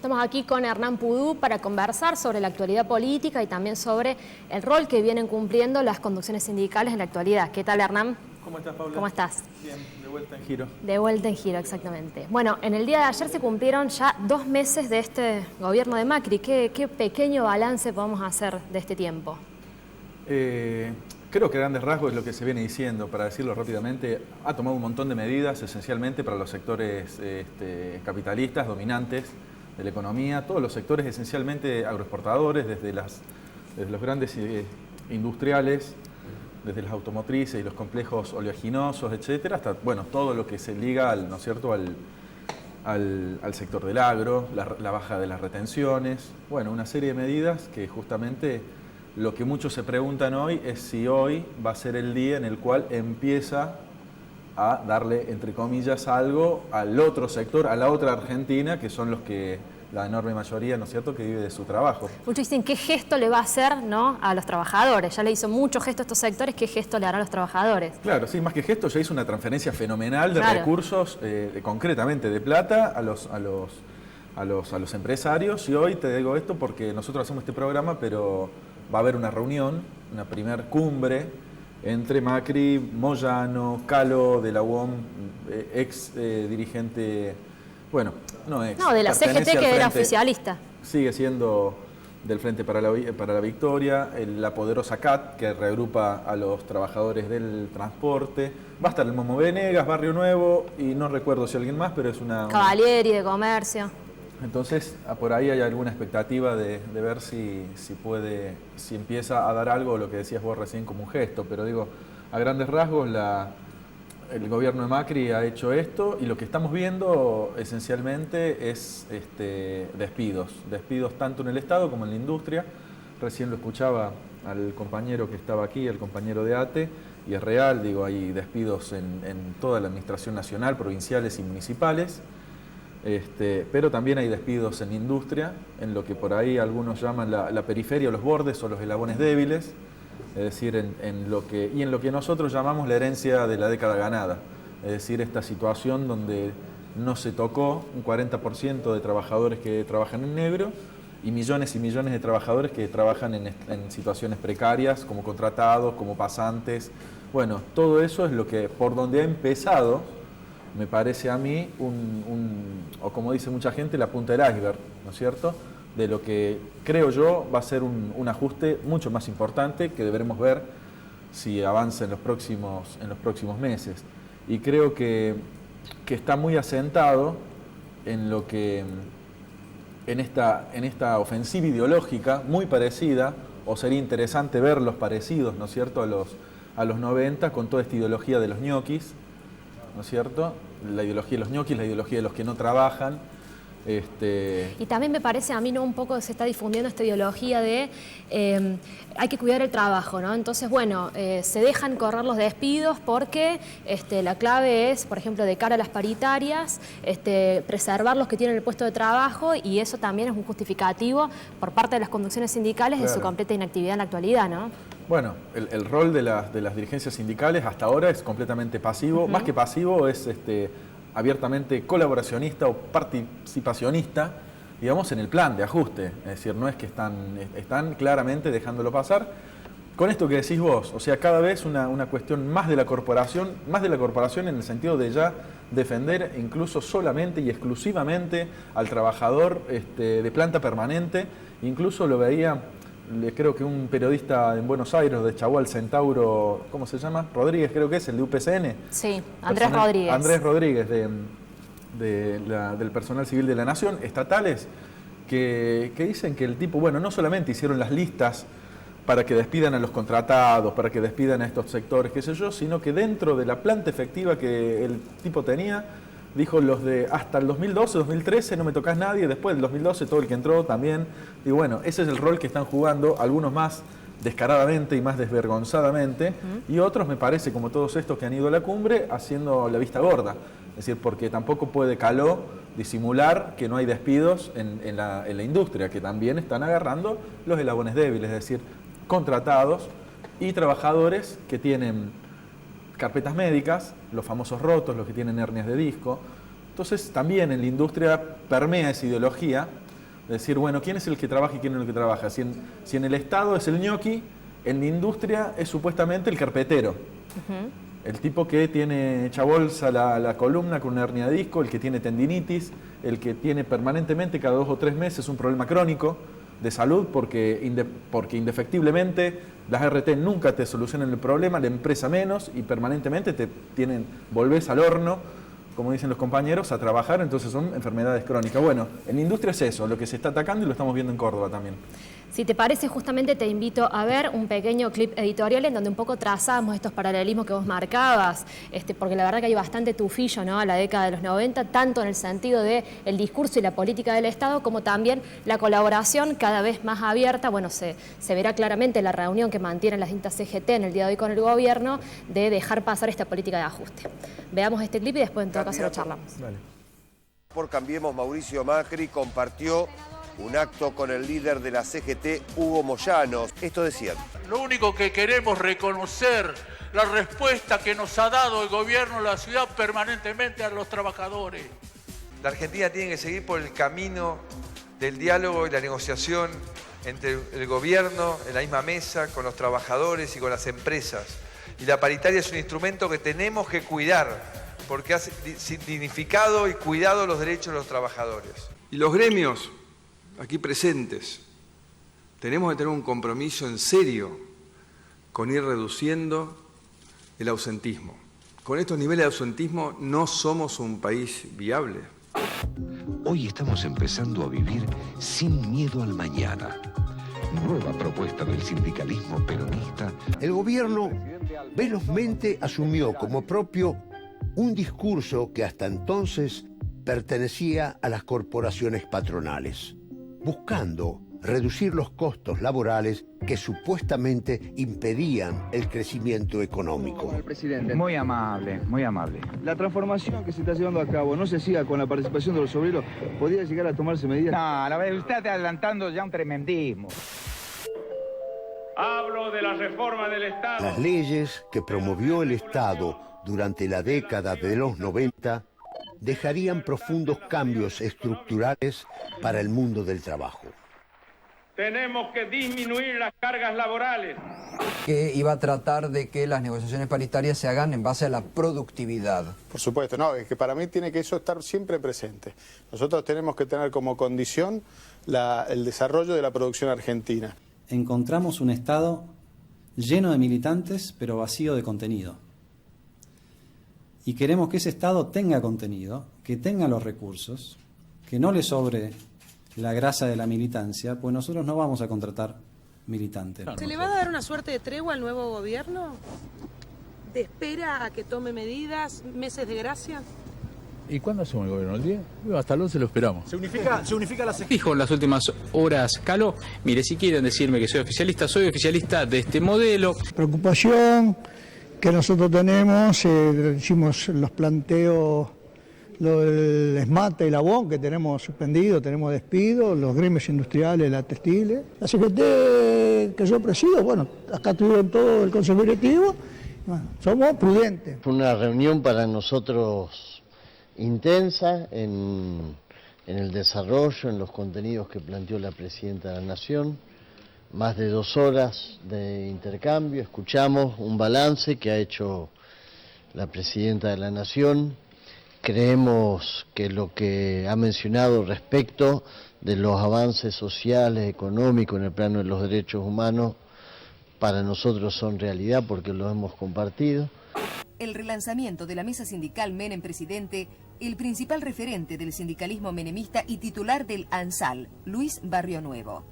estamos aquí con Hernán Pudú para conversar sobre la actualidad política y también sobre el rol que vienen cumpliendo las conducciones sindicales en la actualidad. ¿Qué tal, Hernán? ¿Cómo estás, Paula? ¿Cómo estás? Bien, de vuelta en giro. De vuelta en giro, exactamente. Bueno, en el día de ayer se cumplieron ya 2 meses de este gobierno de Macri. ¿Qué pequeño balance podemos hacer de este tiempo? Creo que a grandes rasgos es lo que se viene diciendo, para decirlo rápidamente. Ha tomado un montón de medidas, esencialmente para los sectores capitalistas, dominantes de la economía, todos los sectores esencialmente agroexportadores, desde los grandes industriales, desde las automotrices y los complejos oleaginosos, etcétera, hasta bueno, todo lo que se liga al, ¿no es cierto?, al sector del agro, la baja de las retenciones, bueno, una serie de medidas que justamente lo que muchos se preguntan hoy es si hoy va a ser el día en el cual empieza a darle, entre comillas, algo al otro sector, a la otra Argentina, que son los que, la enorme mayoría, ¿no es cierto?, que vive de su trabajo. Muchos dicen, ¿qué gesto le va a hacer, ¿no?, a los trabajadores? Ya le hizo mucho gesto a estos sectores, ¿qué gesto le hará a los trabajadores? Claro, sí, más que gesto, ya hizo una transferencia fenomenal de recursos, concretamente de plata, a los empresarios. Y hoy te digo esto porque nosotros hacemos este programa, pero va a haber una reunión, una primer cumbre entre Macri, Moyano, Calo de la UOM, ex dirigente, bueno, no ex. No, de la CGT, que era oficialista. Sigue siendo del Frente para la Victoria, la poderosa CAT, que reagrupa a los trabajadores del transporte. Va a estar el Momo Venegas, Barrio Nuevo, y no recuerdo si alguien más, pero es Cavalieri, de Comercio. Entonces, por ahí hay alguna expectativa de ver si empieza a dar algo, lo que decías vos recién, como un gesto. Pero digo, a grandes rasgos, el gobierno de Macri ha hecho esto y lo que estamos viendo esencialmente es despidos. Despidos tanto en el Estado como en la industria. Recién lo escuchaba al compañero que estaba aquí, el compañero de ATE, y es real, digo, hay despidos en toda la administración nacional, provinciales y municipales. Pero también hay despidos en industria, en lo que por ahí algunos llaman la periferia, los bordes o los eslabones débiles, es decir, en lo que nosotros llamamos la herencia de la década ganada, es decir, esta situación donde no se tocó un 40% de trabajadores que trabajan en negro y millones de trabajadores que trabajan en situaciones precarias, como contratados, como pasantes. Bueno, todo eso es lo que, por donde ha empezado, me parece a mí, o como dice mucha gente, la punta del iceberg, ¿no es cierto?, de lo que creo yo va a ser un ajuste mucho más importante que deberemos ver si avanza en los próximos meses. Y creo que está muy asentado en esta ofensiva ideológica muy parecida, o sería interesante ver los parecidos, ¿no es cierto?, a los 90 con toda esta ideología de los ñoquis, ¿no es cierto? La ideología de los ñoquis, la ideología de los que no trabajan. Y también me parece a mí, ¿no?, un poco se está difundiendo esta ideología de hay que cuidar el trabajo, ¿no? Entonces, bueno, se dejan correr los despidos porque la clave es, por ejemplo, de cara a las paritarias, preservar los que tienen el puesto de trabajo, y eso también es un justificativo por parte de las conducciones sindicales de su completa inactividad en la actualidad, ¿no? Bueno, el rol de las dirigencias sindicales hasta ahora es completamente pasivo. Más que pasivo es abiertamente colaboracionista o participacionista, digamos, en el plan de ajuste. Es decir, no es que están claramente dejándolo pasar. Con esto que decís vos, o sea, cada vez una cuestión más de la corporación en el sentido de ya defender incluso solamente y exclusivamente al trabajador de planta permanente. Incluso lo veía, creo que un periodista en Buenos Aires, de Chagual Centauro, ¿cómo se llama? Rodríguez, creo que es, el de UPCN. Sí, Andrés Rodríguez. Andrés Rodríguez, del personal civil de la Nación, estatales, que dicen que el tipo, bueno, no solamente hicieron las listas para que despidan a los contratados, para que despidan a estos sectores, qué sé yo, sino que dentro de la planta efectiva que el tipo tenía, dijo los de hasta el 2012, 2013 no me tocás nadie, después del 2012 todo el que entró también. Y bueno, ese es el rol que están jugando, algunos más descaradamente y más desvergonzadamente, y otros, me parece, como todos estos que han ido a la cumbre, haciendo la vista gorda. Es decir, porque tampoco puede Caló disimular que no hay despidos en la industria, que también están agarrando los eslabones débiles, es decir, contratados y trabajadores que tienen carpetas médicas, los famosos rotos, los que tienen hernias de disco. Entonces también en la industria permea esa ideología Decir, bueno, ¿quién es el que trabaja y quién es el que trabaja? Si en el Estado es el ñoqui, en la industria es supuestamente el carpetero. El tipo que tiene hecha bolsa la columna con una hernia de disco, el que tiene tendinitis, el que tiene permanentemente cada 2 o 3 meses un problema crónico de salud porque indefectiblemente las RT nunca te solucionan el problema, la empresa menos, y permanentemente volvés al horno, como dicen los compañeros, a trabajar, entonces son enfermedades crónicas. Bueno, en la industria es eso, lo que se está atacando, y lo estamos viendo en Córdoba también. Si te parece, justamente te invito a ver un pequeño clip editorial en donde un poco trazamos estos paralelismos que vos marcabas, porque la verdad que hay bastante tufillo, ¿no?, a la década de los 90, tanto en el sentido del discurso y la política del Estado, como también la colaboración cada vez más abierta. Bueno, se verá claramente la reunión que mantienen las distintas CGT en el día de hoy con el gobierno de dejar pasar esta política de ajuste. Veamos este clip y después en todo caso lo charlamos. Dale. Por Cambiemos, Mauricio Macri compartió un acto con el líder de la CGT, Hugo Moyano. Esto decían: lo único que queremos es reconocer la respuesta que nos ha dado el gobierno de la ciudad permanentemente a los trabajadores. La Argentina tiene que seguir por el camino del diálogo y la negociación entre el gobierno, en la misma mesa, con los trabajadores y con las empresas. Y la paritaria es un instrumento que tenemos que cuidar, porque ha significado y cuidado los derechos de los trabajadores. Y los gremios aquí presentes, tenemos que tener un compromiso en serio con ir reduciendo el ausentismo. Con estos niveles de ausentismo no somos un país viable. Hoy estamos empezando a vivir sin miedo al mañana. Nueva propuesta del sindicalismo peronista. El gobierno velozmente asumió como propio un discurso que hasta entonces pertenecía a las corporaciones patronales, buscando reducir los costos laborales que supuestamente impedían el crecimiento económico. El presidente. Muy amable, muy amable. La transformación que se está llevando a cabo no se hacía con la participación de los obreros. ¿Podría llegar a tomarse medidas? No, la verdad, usted está adelantando ya un tremendismo. Hablo de la reforma del Estado. Las leyes que promovió el Estado durante la década de los 90 dejarían profundos cambios estructurales para el mundo del trabajo. Tenemos que disminuir las cargas laborales. Que iba a tratar de que las negociaciones paritarias se hagan en base a la productividad. Por supuesto, no, es que para mí tiene que eso estar siempre presente. Nosotros tenemos que tener como condición el desarrollo de la producción argentina. Encontramos un Estado lleno de militantes, pero vacío de contenido. Y queremos que ese Estado tenga contenido, que tenga los recursos, que no le sobre la grasa de la militancia, pues nosotros no vamos a contratar militantes. ¿Se le va a dar una suerte de tregua al nuevo gobierno? ¿De espera a que tome medidas, meses de gracia? ¿Y cuándo asume el gobierno? ¿El día? Hasta el 11 lo esperamos. Se unifica la CGT. Dijo en las últimas horas Caló: mire, si quieren decirme que soy oficialista de este modelo. Preocupación que nosotros tenemos, hicimos los planteos, lo del ESMATA y la BON, que tenemos suspendido, tenemos despido, los gremios industriales, la textiles. La CGT que yo presido, bueno, acá tuvieron todo el consejo directivo, bueno, somos prudentes. Fue una reunión para nosotros intensa en el desarrollo, en los contenidos que planteó la Presidenta de la Nación. Más de 2 horas de intercambio, escuchamos un balance que ha hecho la Presidenta de la Nación. Creemos que lo que ha mencionado respecto de los avances sociales, económicos en el plano de los derechos humanos, para nosotros son realidad porque los hemos compartido. El relanzamiento de la mesa sindical Menem Presidente, el principal referente del sindicalismo menemista y titular del ANSAL, Luis Barrio Nuevo.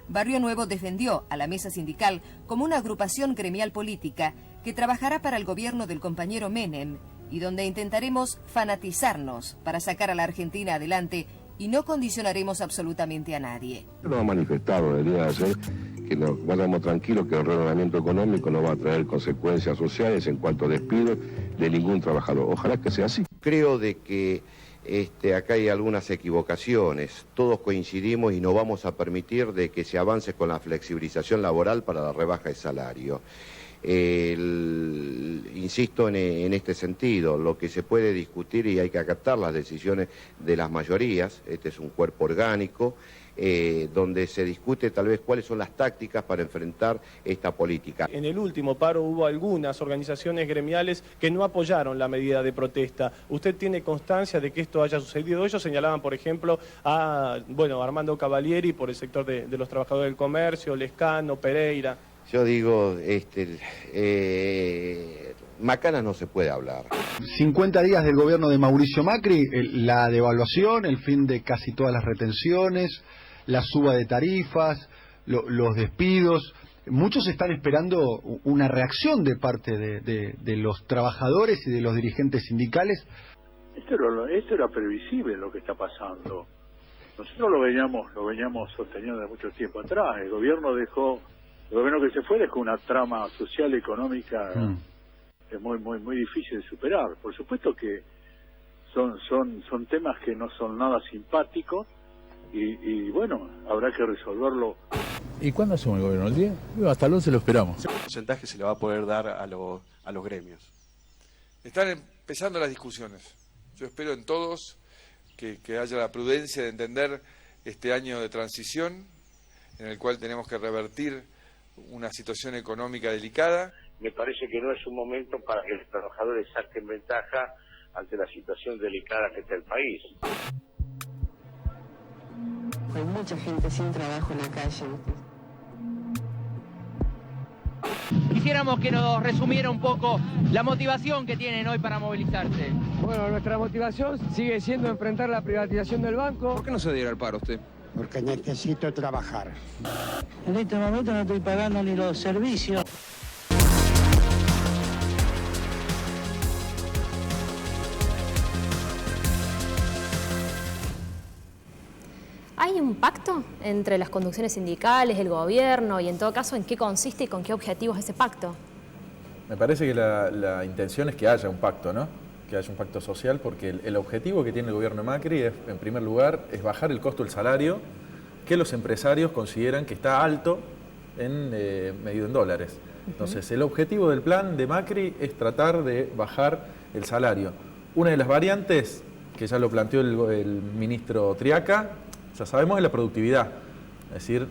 Barrio Nuevo defendió a la mesa sindical como una agrupación gremial política que trabajará para el gobierno del compañero Menem y donde intentaremos fanatizarnos para sacar a la Argentina adelante y no condicionaremos absolutamente a nadie. Lo ha manifestado el día de ayer, que nos vayamos tranquilos que el reordenamiento económico no va a traer consecuencias sociales en cuanto a despidos de ningún trabajador. Ojalá que sea así. Creo de que acá hay algunas equivocaciones. Todos coincidimos y no vamos a permitir de que se avance con la flexibilización laboral para la rebaja de salario. Insisto en este sentido, lo que se puede discutir y hay que acatar las decisiones de las mayorías. Este es un cuerpo orgánico donde se discute tal vez cuáles son las tácticas para enfrentar esta política. En el último paro hubo algunas organizaciones gremiales que no apoyaron la medida de protesta. ¿Usted tiene constancia de que esto haya sucedido? Ellos señalaban, por ejemplo, a Armando Cavalieri por el sector de los trabajadores del comercio, Lescano, Pereira. Yo digo, Macana no se puede hablar. 50 días del gobierno de Mauricio Macri, la devaluación, el fin de casi todas las retenciones, la suba de tarifas, los despidos. Muchos están esperando una reacción de parte de los trabajadores y de los dirigentes sindicales. Esto era previsible lo que está pasando. Nosotros lo veníamos sosteniendo de mucho tiempo atrás. El gobierno que se fue dejó una trama social y económica que es muy difícil de superar. Por supuesto que son temas que no son nada simpáticos y bueno, habrá que resolverlo. ¿Y cuándo hacemos el gobierno? ¿El 10? Hasta el 11 lo esperamos. ¿Qué porcentaje se le va a poder dar a los gremios? Están empezando las discusiones. Yo espero en todos que haya la prudencia de entender este año de transición en el cual tenemos que revertir una situación económica delicada. Me parece que no es un momento para que los trabajadores saquen ventaja ante la situación delicada que está el país. Hay mucha gente sin trabajo en la calle. Quisiéramos que nos resumiera un poco la motivación que tienen hoy para movilizarse. Bueno, nuestra motivación sigue siendo enfrentar la privatización del banco. ¿Por qué no se diera el paro usted? Porque necesito trabajar. En este momento no estoy pagando ni los servicios. ¿Hay un pacto entre las conducciones sindicales, el gobierno y en todo caso en qué consiste y con qué objetivos ese pacto? Me parece que la intención es que haya un pacto, ¿no? Que haya un pacto social, porque el objetivo que tiene el gobierno de Macri es, en primer lugar, es bajar el costo del salario que los empresarios consideran que está alto medido en dólares. Entonces, el objetivo del plan de Macri es tratar de bajar el salario. Una de las variantes, que ya lo planteó el ministro Triaca, ya sabemos, es la productividad. Es decir,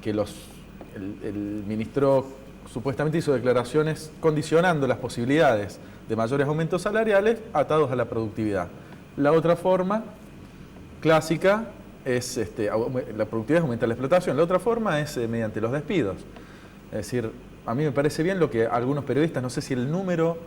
que el ministro supuestamente hizo declaraciones condicionando las posibilidades de mayores aumentos salariales atados a la productividad. La otra forma clásica es, la productividad aumenta la explotación. La otra forma es mediante los despidos. Es decir, a mí me parece bien lo que algunos periodistas, no sé si el número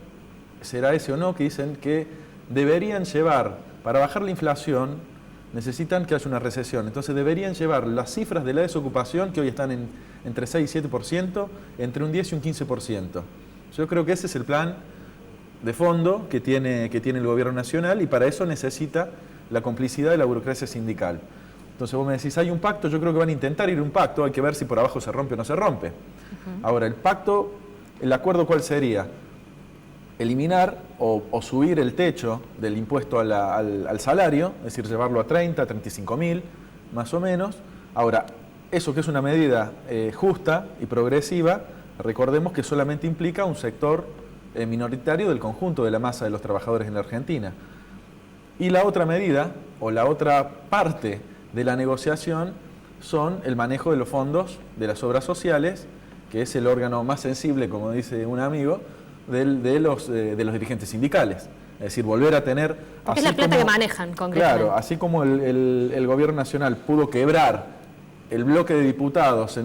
será ese o no, que dicen que deberían llevar, para bajar la inflación, necesitan que haya una recesión. Entonces deberían llevar las cifras de la desocupación, que hoy están entre 6 y 7%, entre un 10 y un 15%. Yo creo que ese es el plan de fondo que tiene el gobierno nacional y para eso necesita la complicidad de la burocracia sindical. Entonces vos me decís, hay un pacto, yo creo que van a intentar ir a un pacto, hay que ver si por abajo se rompe o no se rompe. Ahora, el pacto, el acuerdo, ¿cuál sería? Eliminar o subir el techo del impuesto al salario, es decir, llevarlo a 30, 35 mil, más o menos. Ahora, eso que es una medida justa y progresiva, recordemos que solamente implica un sector minoritario del conjunto de la masa de los trabajadores en la Argentina. Y la otra medida, o la otra parte de la negociación, son el manejo de los fondos de las obras sociales, que es el órgano más sensible, como dice un amigo, de los dirigentes sindicales. Es decir, volver a tener... Es la plata que manejan, concretamente. Claro, así como el gobierno nacional pudo quebrar el bloque de diputados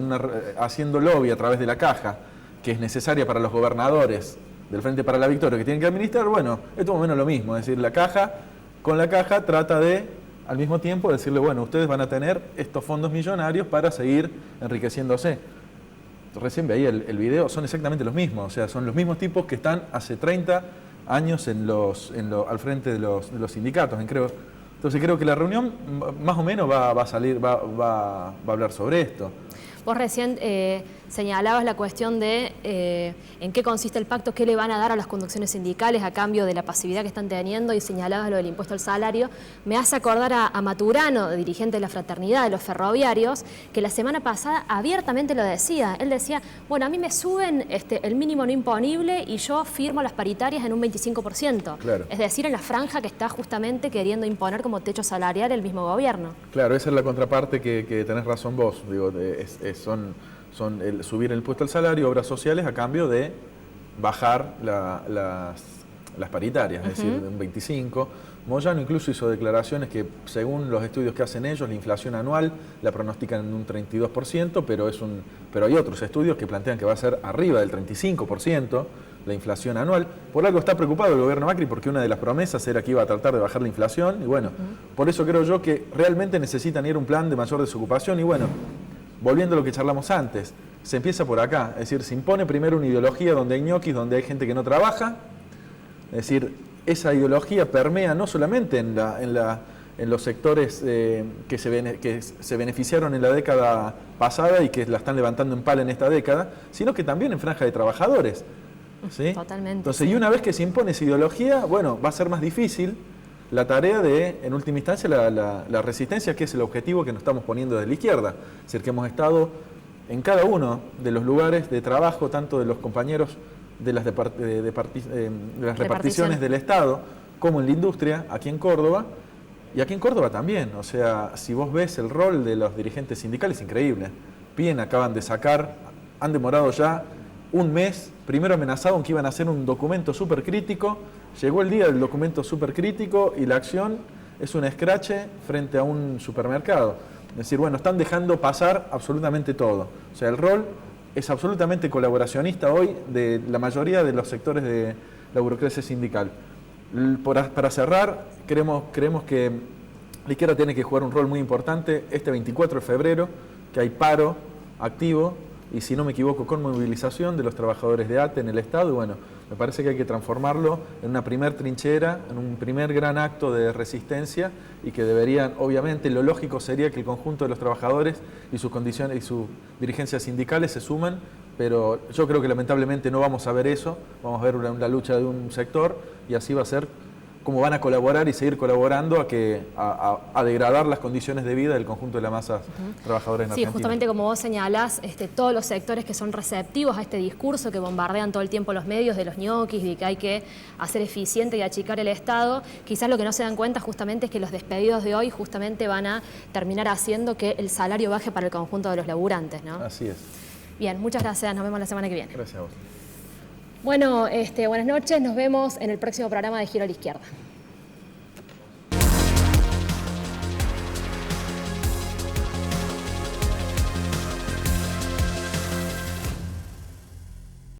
haciendo lobby a través de la caja, que es necesaria para los gobernadores del Frente para la Victoria, que tienen que administrar, bueno, esto es más o menos lo mismo. Es decir, la caja, con la caja trata de, al mismo tiempo, decirle, bueno, ustedes van a tener estos fondos millonarios para seguir enriqueciéndose. Recién veía el video, son exactamente los mismos, o sea, son los mismos tipos que están hace 30 años al frente de los sindicatos, creo. Entonces creo que la reunión más o menos va a hablar sobre esto. Vos recién señalabas la cuestión de en qué consiste el pacto, qué le van a dar a las conducciones sindicales a cambio de la pasividad que están teniendo, y señalabas lo del impuesto al salario. Me hace acordar a Maturano, dirigente de la Fraternidad de los Ferroviarios, que la semana pasada abiertamente lo decía. Él decía, bueno, a mí me suben el mínimo no imponible y yo firmo las paritarias en un 25%. Claro. Es decir, en la franja que está justamente queriendo imponer como techo salarial el mismo gobierno. Claro, esa es la contraparte que tenés razón vos. Digo, son el subir el impuesto al salario, obras sociales, a cambio de bajar las paritarias, es decir, de un 25%. Moyano incluso hizo declaraciones que, según los estudios que hacen ellos, la inflación anual la pronostican en un 32%, pero hay otros estudios que plantean que va a ser arriba del 35% la inflación anual. Por algo está preocupado el gobierno Macri, porque una de las promesas era que iba a tratar de bajar la inflación, y bueno, por eso creo yo que realmente necesitan ir a un plan de mayor desocupación. Y bueno, volviendo a lo que charlamos antes, se empieza por acá, es decir, se impone primero una ideología donde hay ñoquis, donde hay gente que no trabaja, es decir, esa ideología permea no solamente en los sectores que se beneficiaron en la década pasada y que la están levantando en pala en esta década, sino que también en franja de trabajadores. ¿Sí? Totalmente. Entonces, y una vez que se impone esa ideología, bueno, va a ser más difícil la tarea de, en última instancia, la resistencia, que es el objetivo que nos estamos poniendo desde la izquierda. Es decir, que hemos estado en cada uno de los lugares de trabajo, tanto de los compañeros de las reparticiones del Estado, como en la industria, aquí en Córdoba, y aquí en Córdoba también. O sea, si vos ves el rol de los dirigentes sindicales, es increíble. Bien, acaban de sacar, han demorado ya un mes, primero amenazaron que iban a hacer un documento súper crítico, llegó el día del documento súper crítico y la acción es un escrache frente a un supermercado. Es decir, bueno, están dejando pasar absolutamente todo. O sea, el rol es absolutamente colaboracionista hoy de la mayoría de los sectores de la burocracia sindical. Para cerrar, creemos que la izquierda tiene que jugar un rol muy importante este 24 de febrero, que hay paro activo, y si no me equivoco, con movilización de los trabajadores de ATE en el Estado. Y bueno, me parece que hay que transformarlo en una primer trinchera, en un primer gran acto de resistencia, y que deberían, obviamente, lo lógico sería que el conjunto de los trabajadores y sus condiciones y sus dirigencias sindicales se suman, pero yo creo que lamentablemente no vamos a ver eso. Vamos a ver la lucha de un sector, y así va a ser cómo van a colaborar y seguir colaborando a degradar las condiciones de vida del conjunto de la masa trabajadora en Argentina. Sí, justamente como vos señalás, todos los sectores que son receptivos a este discurso que bombardean todo el tiempo los medios de los ñoquis, de que hay que hacer eficiente y achicar el Estado, quizás lo que no se dan cuenta justamente es que los despedidos de hoy justamente van a terminar haciendo que el salario baje para el conjunto de los laburantes, ¿no? Así es. Bien, muchas gracias, nos vemos la semana que viene. Gracias a vos. Bueno, buenas noches, nos vemos en el próximo programa de Giro a la Izquierda.